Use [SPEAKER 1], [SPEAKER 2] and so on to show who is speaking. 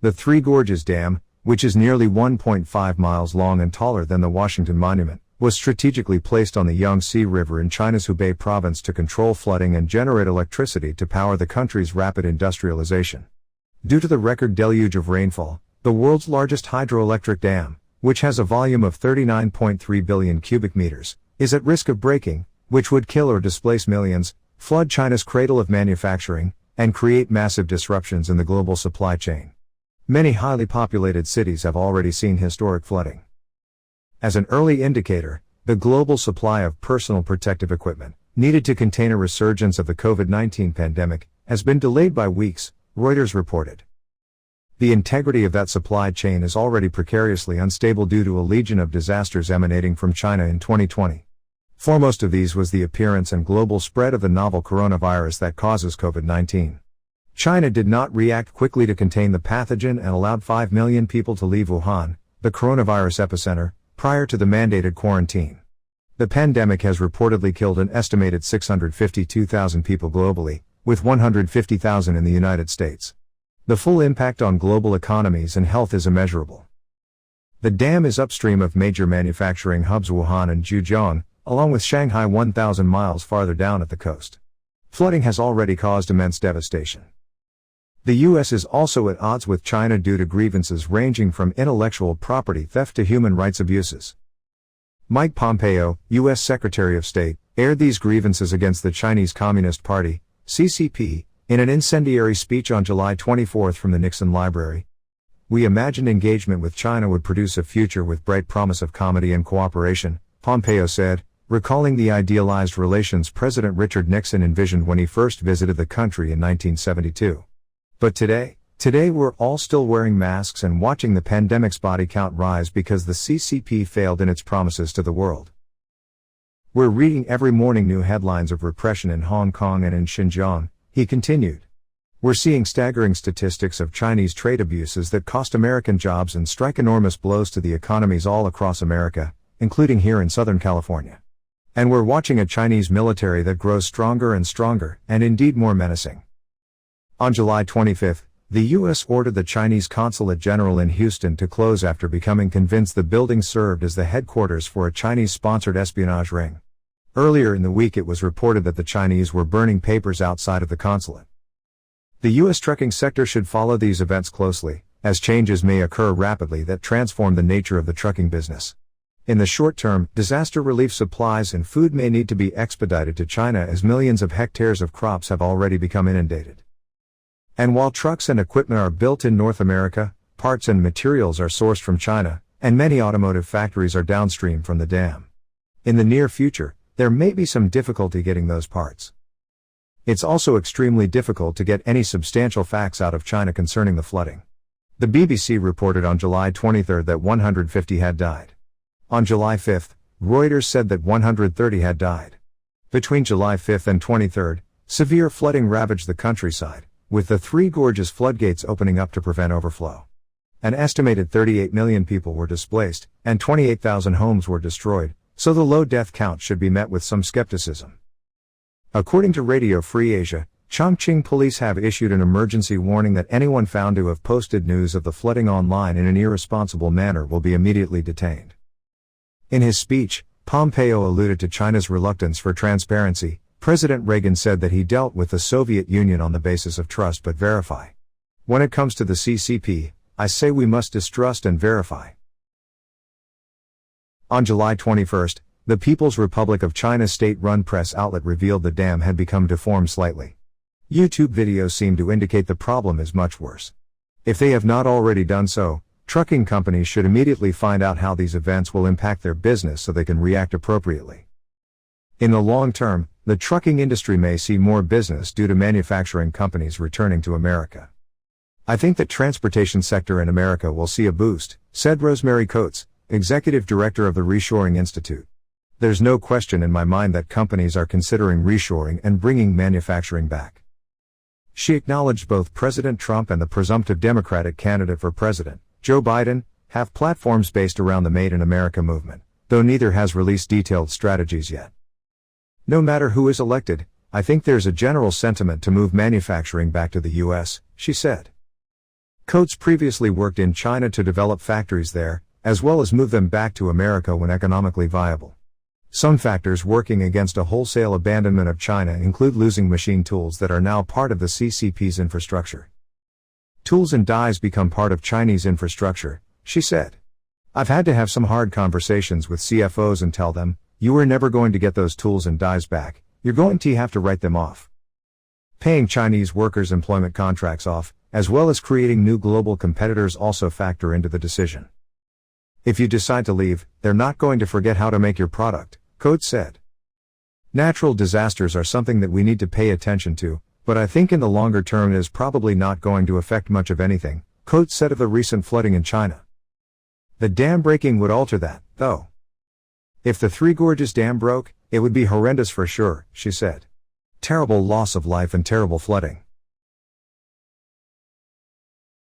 [SPEAKER 1] The Three Gorges Dam, which is nearly 1.5 miles long and taller than the Washington Monument, was strategically placed on the Yangtze River in China's Hubei province to control flooding and generate electricity to power the country's rapid industrialization. Due to the record deluge of rainfall, the world's largest hydroelectric dam, which has a volume of 39.3 billion cubic meters, is at risk of breaking, which would kill or displace millions, flood China's cradle of manufacturing, and create massive disruptions in the global supply chain. Many highly populated cities have already seen historic flooding. As an early indicator, the global supply of personal protective equipment, needed to contain a resurgence of the COVID-19 pandemic, has been delayed by weeks, Reuters reported. The integrity of that supply chain is already precariously unstable due to a legion of disasters emanating from China in 2020. Foremost of these was the appearance and global spread of the novel coronavirus that causes COVID-19. China did not react quickly to contain the pathogen and allowed 5 million people to leave Wuhan, the coronavirus epicenter, prior to the mandated quarantine. The pandemic has reportedly killed an estimated 652,000 people globally, with 150,000 in the United States. The full impact on global economies and health is immeasurable. The dam is upstream of major manufacturing hubs Wuhan and Zhejiang, along with Shanghai 1,000 miles farther down at the coast. Flooding has already caused immense devastation. The U.S. is also at odds with China due to grievances ranging from intellectual property theft to human rights abuses. Mike Pompeo, U.S. Secretary of State, aired these grievances against the Chinese Communist Party, CCP, in an incendiary speech on July 24 from the Nixon Library. "We imagined engagement with China would produce a future with bright promise of comedy and cooperation," Pompeo said, recalling the idealized relations President Richard Nixon envisioned when he first visited the country in 1972. But today we're all still wearing masks and watching the pandemic's body count rise because the CCP failed in its promises to the world. "We're reading every morning new headlines of repression in Hong Kong and in Xinjiang," he continued. "We're seeing staggering statistics of Chinese trade abuses that cost American jobs and strike enormous blows to the economies all across America, including here in Southern California. And we're watching a Chinese military that grows stronger and stronger, and indeed more menacing." On July 25, the U.S. ordered the Chinese Consulate General in Houston to close after becoming convinced the building served as the headquarters for a Chinese-sponsored espionage ring. Earlier in the week it was reported that the Chinese were burning papers outside of the consulate. The U.S. trucking sector should follow these events closely, as changes may occur rapidly that transform the nature of the trucking business. In the short term, disaster relief supplies and food may need to be expedited to China as millions of hectares of crops have already become inundated. And while trucks and equipment are built in North America, parts and materials are sourced from China, and many automotive factories are downstream from the dam. In the near future, there may be some difficulty getting those parts. It's also extremely difficult to get any substantial facts out of China concerning the flooding. The BBC reported on July 23 that 150 had died. On July 5, Reuters said that 130 had died. Between July 5 and 23, severe flooding ravaged the countryside, with the Three Gorges floodgates opening up to prevent overflow. An estimated 38 million people were displaced, and 28,000 homes were destroyed, so the low death count should be met with some skepticism. According to Radio Free Asia, Chongqing police have issued an emergency warning that anyone found to have posted news of the flooding online in an irresponsible manner will be immediately detained. In his speech, Pompeo alluded to China's reluctance for transparency. President Reagan said that he dealt with the Soviet Union on the basis of trust but verify. When it comes to the CCP, I say we must distrust and verify. On July 21, the People's Republic of China's state-run press outlet revealed the dam had become deformed slightly. YouTube videos seem to indicate the problem is much worse. If they have not already done so, trucking companies should immediately find out how these events will impact their business so they can react appropriately. In the long term, the trucking industry may see more business due to manufacturing companies returning to America. "I think the transportation sector in America will see a boost," said Rosemary Coates, executive director of the Reshoring Institute. "There's no question in my mind that companies are considering reshoring and bringing manufacturing back." She acknowledged both President Trump and the presumptive Democratic candidate for president, Joe Biden, have platforms based around the Made in America movement, though neither has released detailed strategies yet. "No matter who is elected, I think there's a general sentiment to move manufacturing back to the U.S., she said. Coates previously worked in China to develop factories there, as well as move them back to America when economically viable. Some factors working against a wholesale abandonment of China include losing machine tools that are now part of the CCP's infrastructure. Tools and dies become part of Chinese infrastructure, she said. I've had to have some hard conversations with CFOs and tell them, you are never going to get those tools and dies back, you're going to have to write them off. Paying Chinese workers' employment contracts off, as well as creating new global competitors also factor into the decision. If you decide to leave, they're not going to forget how to make your product, Coates said. Natural disasters are something that we need to pay attention to, but I think in the longer term it is probably not going to affect much of anything, Coates said of the recent flooding in China. The dam breaking would alter that, though. If the Three Gorges Dam broke, it would be horrendous for sure, she said. Terrible loss of life and terrible flooding.